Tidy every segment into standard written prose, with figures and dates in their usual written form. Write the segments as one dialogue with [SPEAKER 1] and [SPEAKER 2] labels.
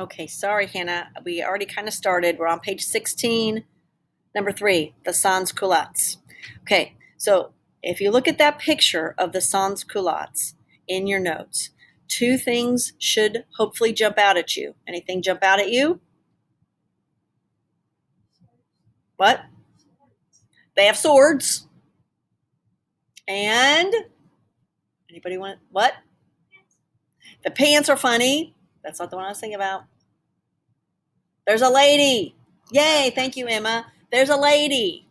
[SPEAKER 1] Okay, sorry, Hannah. We already kind of started. We're on page 16, number 3, the sans-culottes. Okay, so if you look at that picture of the sans-culottes in your notes, 2 things should hopefully jump out at you. Anything jump out at you? What? They have swords. And anybody want what? The pants are funny. That's not the one I was thinking about. There's a lady. Yay, thank you, Emma. There's a lady.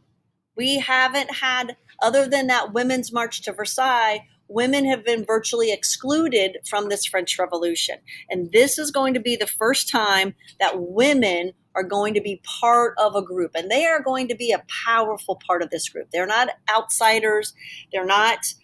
[SPEAKER 1] We haven't had, other than that Women's March to Versailles, women have been virtually excluded from this French Revolution. And this is going to be the first time that women are going to be part of a group. And they are going to be a powerful part of this group. They're not outsiders. They're not,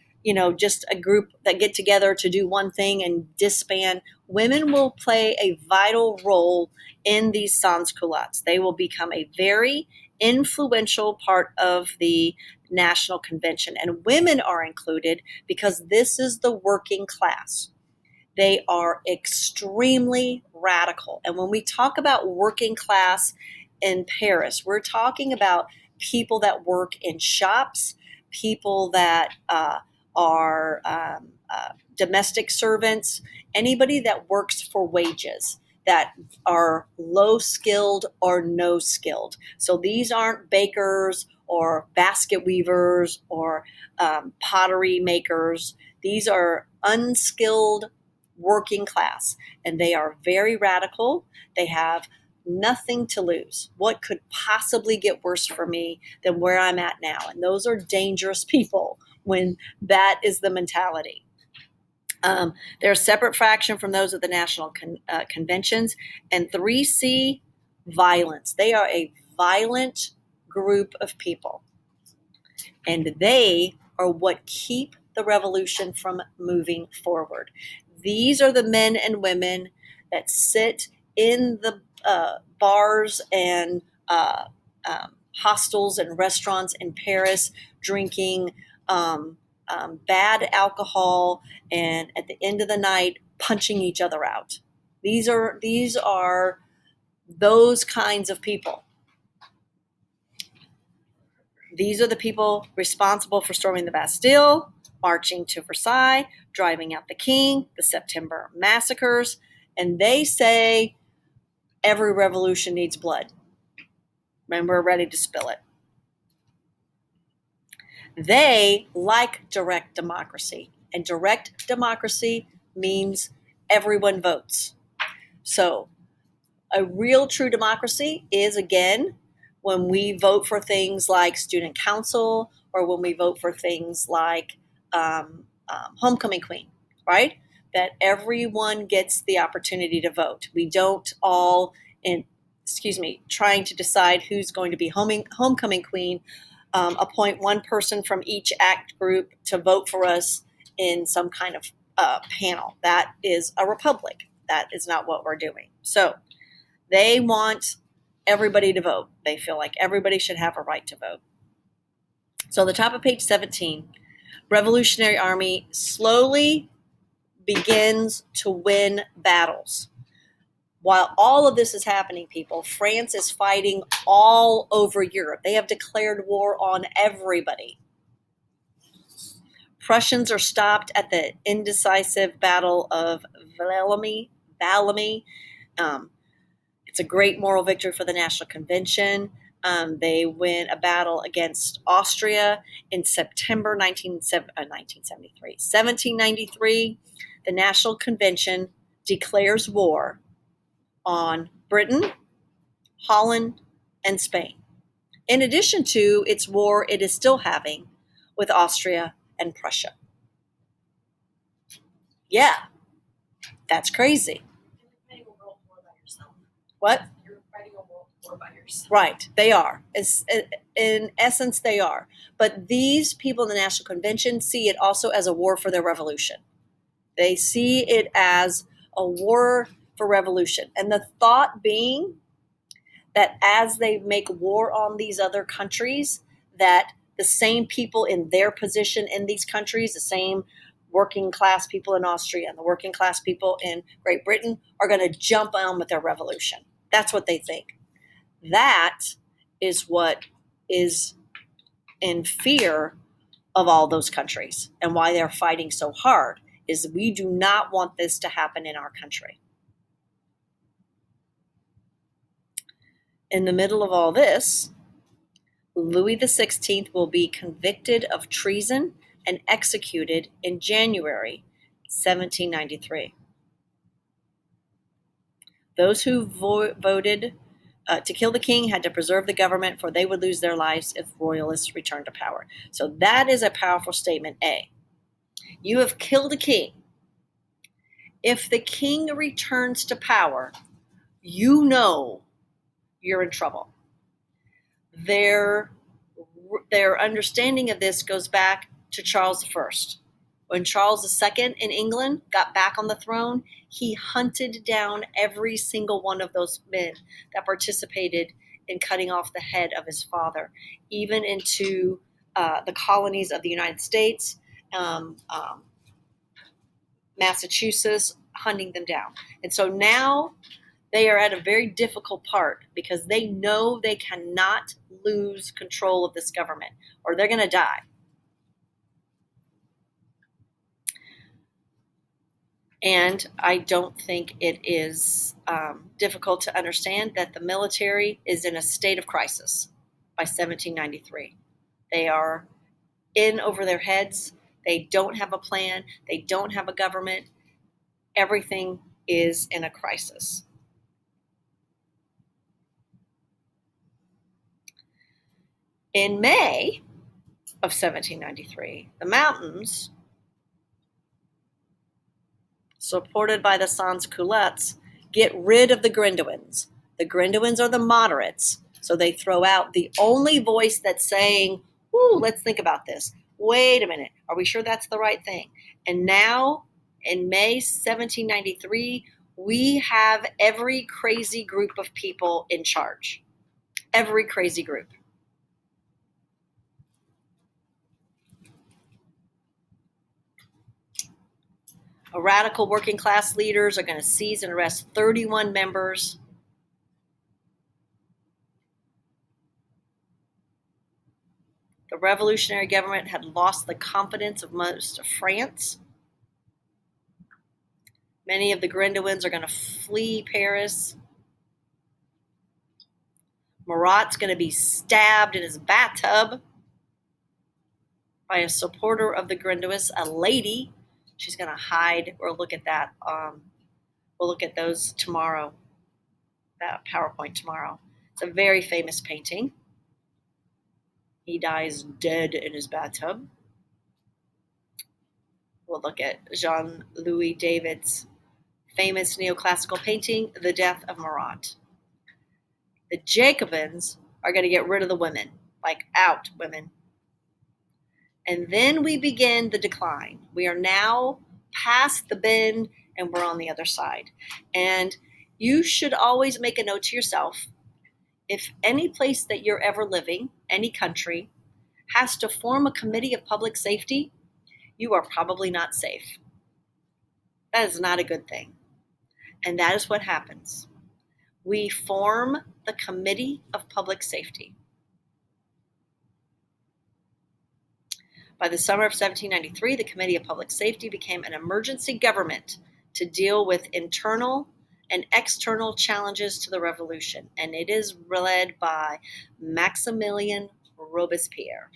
[SPEAKER 1] just a group that get together to do one thing and disband. Women will play a vital role in these sans-culottes. They will become a very influential part of the National Convention. And women are included because this is the working class. They are extremely radical. And when we talk about working class in Paris, we're talking about people that work in shops, people that are domestic servants, anybody that works for wages, that are low skilled or no skilled. So these aren't bakers or basket weavers or pottery makers. These are unskilled working class, and they are very radical. They have nothing to lose. What could possibly get worse for me than where I'm at now? And those are dangerous people when that is the mentality. They're a separate fraction from those of the national conventions. And 3C, violence. They are a violent group of people. And they are what keep the revolution from moving forward. These are the men and women that sit in the bars and hostels and restaurants in Paris drinking bad alcohol, and at the end of the night punching each other out. These are those kinds of people. These are the people responsible for storming the Bastille, marching to Versailles, driving out the king, the September massacres, and they say every revolution needs blood, and we're ready to spill it. They like direct democracy, and direct democracy means everyone votes. So a real true democracy is, again, when we vote for things like student council, or when we vote for things like homecoming queen, right? That everyone gets the opportunity to vote. We don't all, trying to decide who's going to be homecoming queen, appoint one person from each ACT group to vote for us in some kind of panel. That is a republic. That is not what we're doing. So they want everybody to vote. They feel like everybody should have a right to vote. So the top of page 17, Revolutionary Army slowly begins to win battles. While all of this is happening, people, France is fighting all over Europe. They have declared war on everybody. Prussians are stopped at the indecisive Battle of Valmy. It's a great moral victory for the National Convention. They win a battle against Austria in September 1793. The National Convention declares war on Britain, Holland, and Spain. In addition to its war it is still having with Austria and Prussia. Yeah, that's crazy. What? You're fighting a world war by yourself. Right, they are. In essence, they are. But these people in the National Convention see it also as a war for their revolution. They see it as a war for revolution. And the thought being that as they make war on these other countries, that the same people in their position in these countries, the same working class people in Austria and the working class people in Great Britain are going to jump on with their revolution. That's what they think. That is what is in fear of all those countries, and why they're fighting so hard is we do not want this to happen in our country. In the middle of all this, Louis XVI will be convicted of treason and executed in January 1793. Those who voted to kill the king had to preserve the government, for they would lose their lives if royalists returned to power. So that is a powerful statement, A. You have killed a king. If the king returns to power, you know you're in trouble. Their understanding of this goes back to Charles I. When Charles II in England got back on the throne, he hunted down every single one of those men that participated in cutting off the head of his father, even into the colonies of the United States, Massachusetts, hunting them down. And so now they are at a very difficult part because they know they cannot lose control of this government or they're going to die. And I don't think it is difficult to understand that the military is in a state of crisis by 1793. They are in over their heads. They don't have a plan. They don't have a government. Everything is in a crisis. In May of 1793, the mountains, supported by the sans-culottes, get rid of the Grendoins. The Grendoins are the moderates, so they throw out the only voice that's saying, ooh, let's think about this. Wait a minute, are we sure that's the right thing? And now, in May 1793, we have every crazy group of people in charge. Every crazy group. Radical working class leaders are going to seize and arrest 31 members. The revolutionary government had lost the confidence of most of France. Many of the Grendoins are going to flee Paris. Marat's going to be stabbed in his bathtub by a supporter of the Grendoists, a lady. She's going to hide. We'll look at that. We'll look at those tomorrow, that PowerPoint tomorrow. It's a very famous painting. He dies dead in his bathtub. We'll look at Jean-Louis David's famous neoclassical painting, The Death of Marat. The Jacobins are going to get rid of the women, like out women. And then we begin the decline. We are now past the bend and we're on the other side. And you should always make a note to yourself, if any place that you're ever living, any country, has to form a committee of public safety, you are probably not safe. That is not a good thing. And that is what happens. We form the Committee of Public Safety. By the summer of 1793, the Committee of Public Safety became an emergency government to deal with internal and external challenges to the revolution, and it is led by Maximilien Robespierre.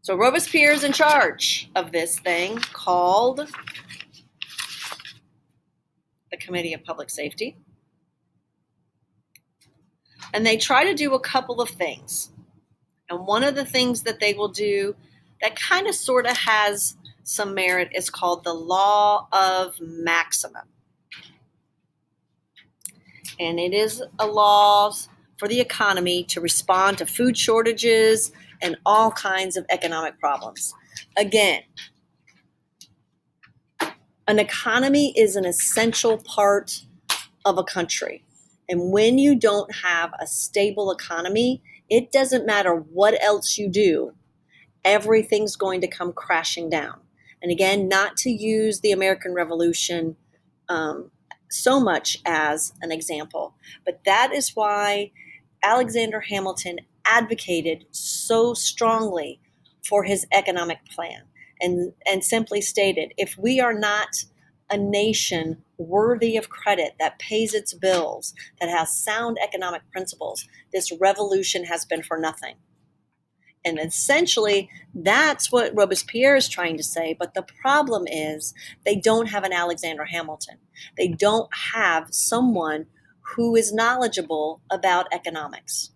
[SPEAKER 1] So Robespierre is in charge of this thing called the Committee of Public Safety. And they try to do a couple of things. And one of the things that they will do that kind of sort of has some merit is called the Law of Maximum. And it is a law for the economy to respond to food shortages and all kinds of economic problems. Again, an economy is an essential part of a country. And when you don't have a stable economy, It doesn't matter what else you do, everything's going to come crashing down. And again, not to use the American Revolution so much as an example, but that is why Alexander Hamilton advocated so strongly for his economic plan and simply stated, if we are not a nation worthy of credit, that pays its bills, that has sound economic principles, this revolution has been for nothing. And essentially, that's what Robespierre is trying to say. But the problem is they don't have an Alexander Hamilton. They don't have someone who is knowledgeable about economics.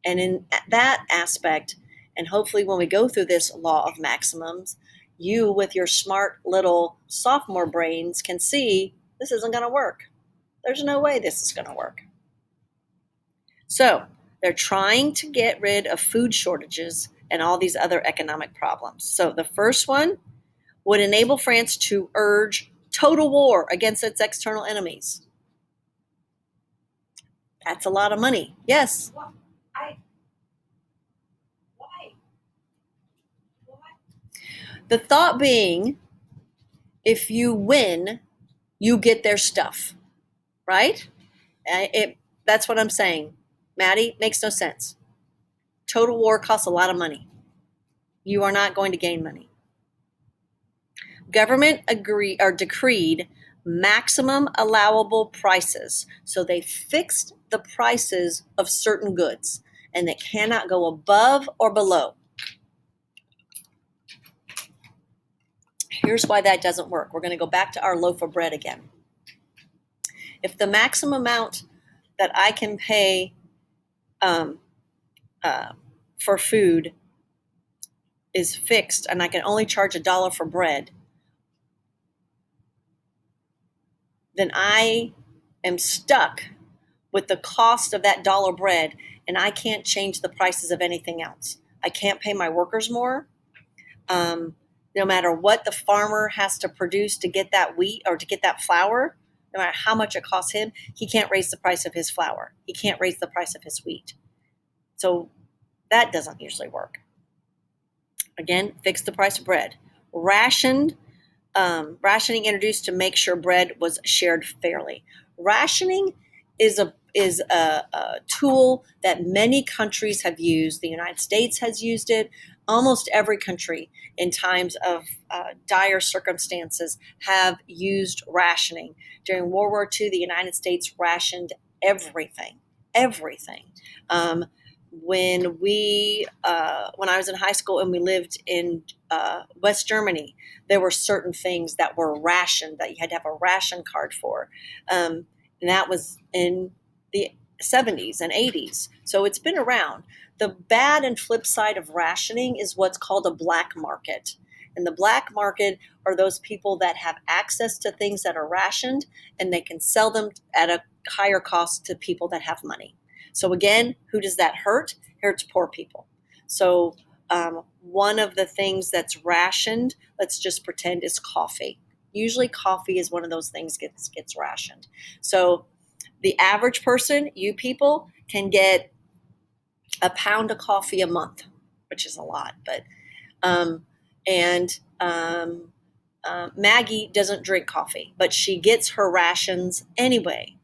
[SPEAKER 1] And in that aspect, and hopefully when we go through this law of maximums, you with your smart little sophomore brains can see this isn't going to work. There's no way this is going to work. So they're trying to get rid of food shortages and all these other economic problems. So the first one would enable France to urge total war against its external enemies. That's a lot of money. Yes.
[SPEAKER 2] Why?
[SPEAKER 1] The thought being, if you win, you get their stuff, right? That's what I'm saying. Maddie, makes no sense. Total war costs a lot of money. You are not going to gain money. Government decreed maximum allowable prices. So they fixed the prices of certain goods, and they cannot go above or below. Here's why that doesn't work. We're going to go back to our loaf of bread again. If the maximum amount that I can pay for food is fixed, and I can only charge $1 for bread, then I am stuck with the cost of that dollar bread, and I can't change the prices of anything else. I can't pay my workers more. No matter what the farmer has to produce to get that wheat or to get that flour, no matter how much it costs him, he can't raise the price of his flour. He can't raise the price of his wheat. So that doesn't usually work. Again, fix the price of bread. Rationing introduced to make sure bread was shared fairly. Rationing is a tool that many countries have used. The United States has used it. Almost every country in times of dire circumstances have used rationing. During World War II, the United States rationed everything. When I was in high school and we lived in West Germany, there were certain things that were rationed that you had to have a ration card for. And that was in the 70s and 80s. So it's been around. The bad and flip side of rationing is what's called a black market. And the black market are those people that have access to things that are rationed, and they can sell them at a higher cost to people that have money. So again, who does that hurt? It hurts poor people. So one of the things that's rationed, let's just pretend, is coffee. Usually coffee is one of those things gets rationed. So the average person, you people, can get a pound of coffee a month, which is a lot. But Maggie doesn't drink coffee, but she gets her rations anyway.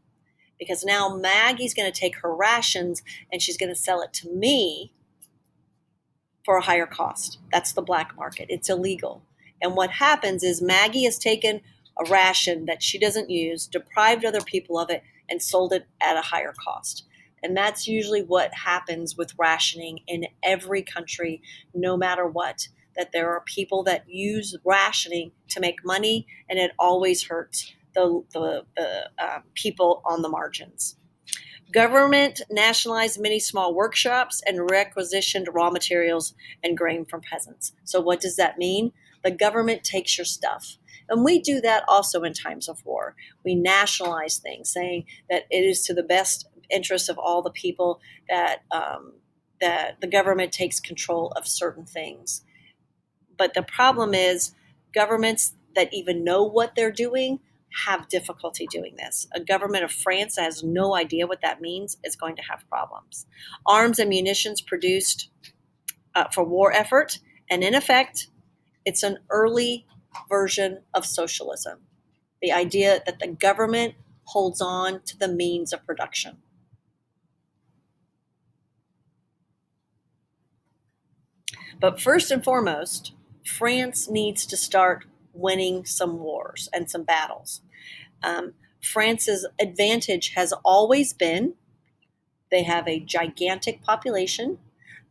[SPEAKER 1] Because now Maggie's going to take her rations and she's going to sell it to me for a higher cost. That's the black market. It's illegal. And what happens is Maggie has taken a ration that she doesn't use, deprived other people of it, and sold it at a higher cost. And that's usually what happens with rationing in every country, no matter what, that there are people that use rationing to make money, and it always hurts the people on the margins. Government nationalized many small workshops and requisitioned raw materials and grain from peasants. So what does that mean? The government takes your stuff. And we do that also in times of war. We nationalize things, saying that it is to the best interest of all the people that the government takes control of certain things. But the problem is governments that even know what they're doing have difficulty doing this. A government of France that has no idea what that means is going to have problems. Arms and munitions produced for war effort, and in effect, it's an early version of socialism. The idea that the government holds on to the means of production. But first and foremost, France needs to start winning some wars and some battles. France's advantage has always been they have a gigantic population.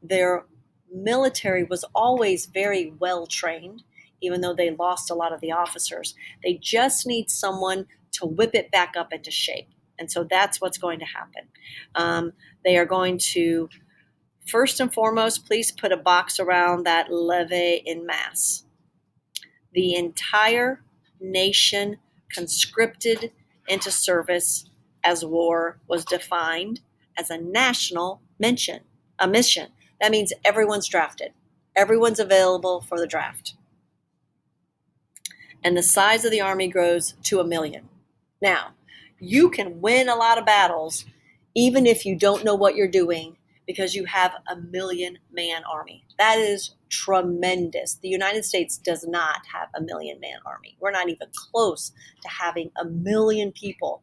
[SPEAKER 1] Their military was always very well trained, even though they lost a lot of the officers. They just need someone to whip it back up into shape. And so that's what's going to happen. They are going to, first and foremost, please put a box around that levée en masse. The entire nation conscripted into service as war was defined as a national mission. That means everyone's drafted. Everyone's available for the draft. And the size of the army grows to 1 million. Now, you can win a lot of battles even if you don't know what you're doing because you have a 1 million-man army. That is tremendous. The United States does not have a 1 million-man army. We're not even close to having 1 million people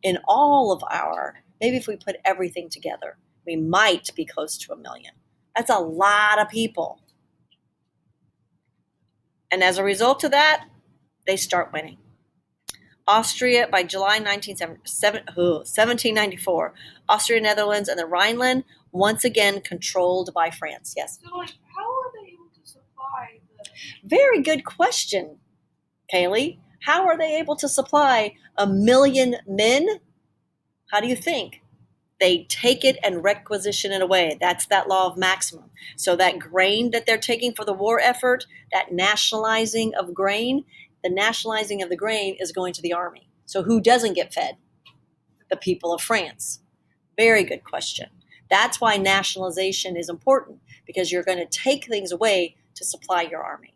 [SPEAKER 1] in all of our, maybe if we put everything together, we might be close to 1 million. That's a lot of people. And as a result of that, they start winning. Austria, by July 1794, Austria, Netherlands, and the Rhineland, once again controlled by France. Yes?
[SPEAKER 2] So, like, how are they able to supply the...
[SPEAKER 1] Very good question, Kaylee. How are they able to supply 1 million men? How do you think? They take it and requisition it away. That's that law of maximum. So that grain that they're taking for the war effort, that nationalizing of grain, the nationalizing of the grain is going to the army. So who doesn't get fed? The people of France. Very good question. That's why nationalization is important, because you're going to take things away to supply your army.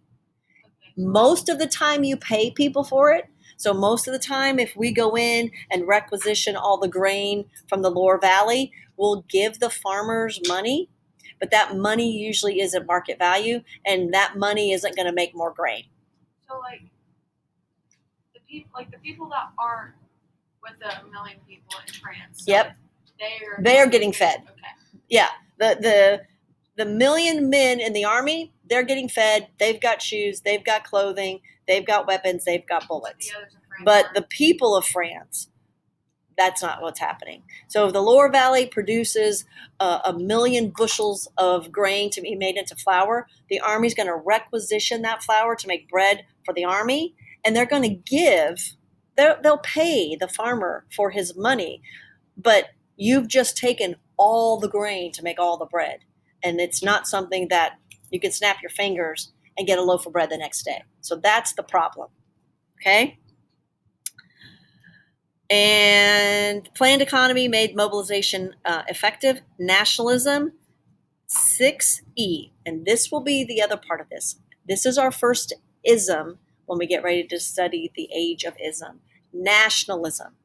[SPEAKER 1] Most of the time you pay people for it. So most of the time, if we go in and requisition all the grain from the Loire Valley, we'll give the farmers money, but that money usually isn't market value, and that money isn't going to make more grain.
[SPEAKER 2] So, like the people that aren't with the 1 million people in France. So
[SPEAKER 1] Yep. They're getting fed.
[SPEAKER 2] Okay.
[SPEAKER 1] Yeah. The 1 million men in the army, they're getting fed. They've got shoes. They've got clothing. They've got weapons. They've got bullets.
[SPEAKER 2] The others in France
[SPEAKER 1] But
[SPEAKER 2] aren't.
[SPEAKER 1] the people of France, that's not what's happening. So if the Loire Valley produces 1 million bushels of grain to be made into flour, the army's going to requisition that flour to make bread for the army, and they're going to they'll pay the farmer for his money, but you've just taken all the grain to make all the bread, and it's not something that you can snap your fingers and get a loaf of bread the next day. So that's the problem, okay? And planned economy made mobilization effective. Nationalism, 6E, and this will be the other part of this. This is our first ism when we get ready to study the age of ism. Nationalism.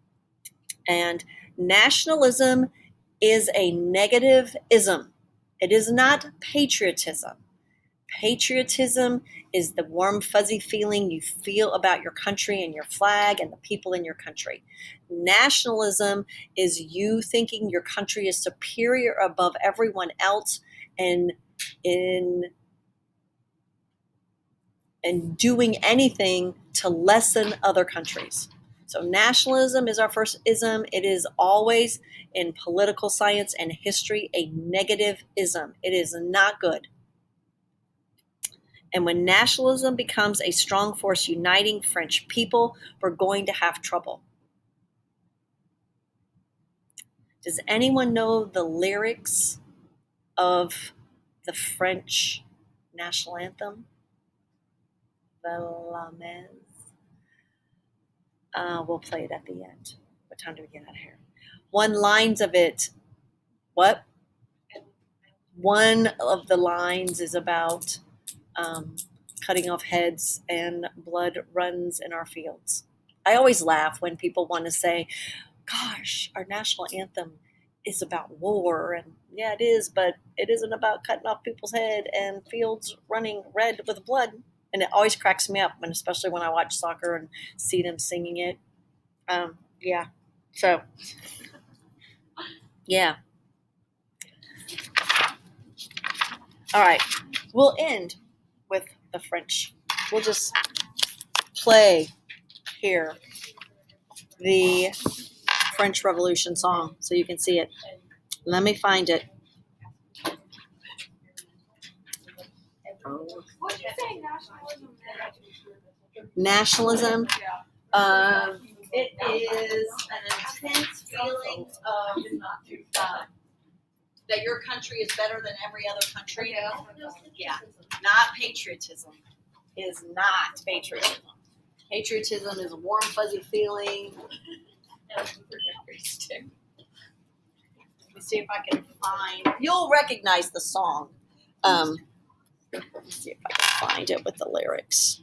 [SPEAKER 1] And nationalism is a negative ism. It is not patriotism. Patriotism is the warm, fuzzy feeling you feel about your country and your flag and the people in your country. Nationalism is you thinking your country is superior above everyone else and doing anything to lessen other countries. So nationalism is our first ism. It is always in political science and history a negative ism. It is not good. And when nationalism becomes a strong force uniting French people, we're going to have trouble. Does anyone know the lyrics of the French national anthem? We'll play it at the end. What time do we get out of here? One lines of it. What? One of the lines is about cutting off heads and blood runs in our fields. I always laugh when people want to say, gosh, our national anthem is about war. And yeah, it is, but it isn't about cutting off people's head and fields running red with blood. And it always cracks me up, and especially when I watch soccer and see them singing it. Yeah. So, yeah. All right. We'll end with the French. We'll just play here the French Revolution song so you can see it. Let me find it.
[SPEAKER 2] What do you say nationalism?
[SPEAKER 1] Nationalism.
[SPEAKER 2] Yeah.
[SPEAKER 1] It is an intense feeling of that your country is better than every other country. Yeah. Not patriotism. It is not patriotism. Patriotism is a warm, fuzzy feeling. Let me see if I can find. You'll recognize the song. Let me see if I can find it with the lyrics.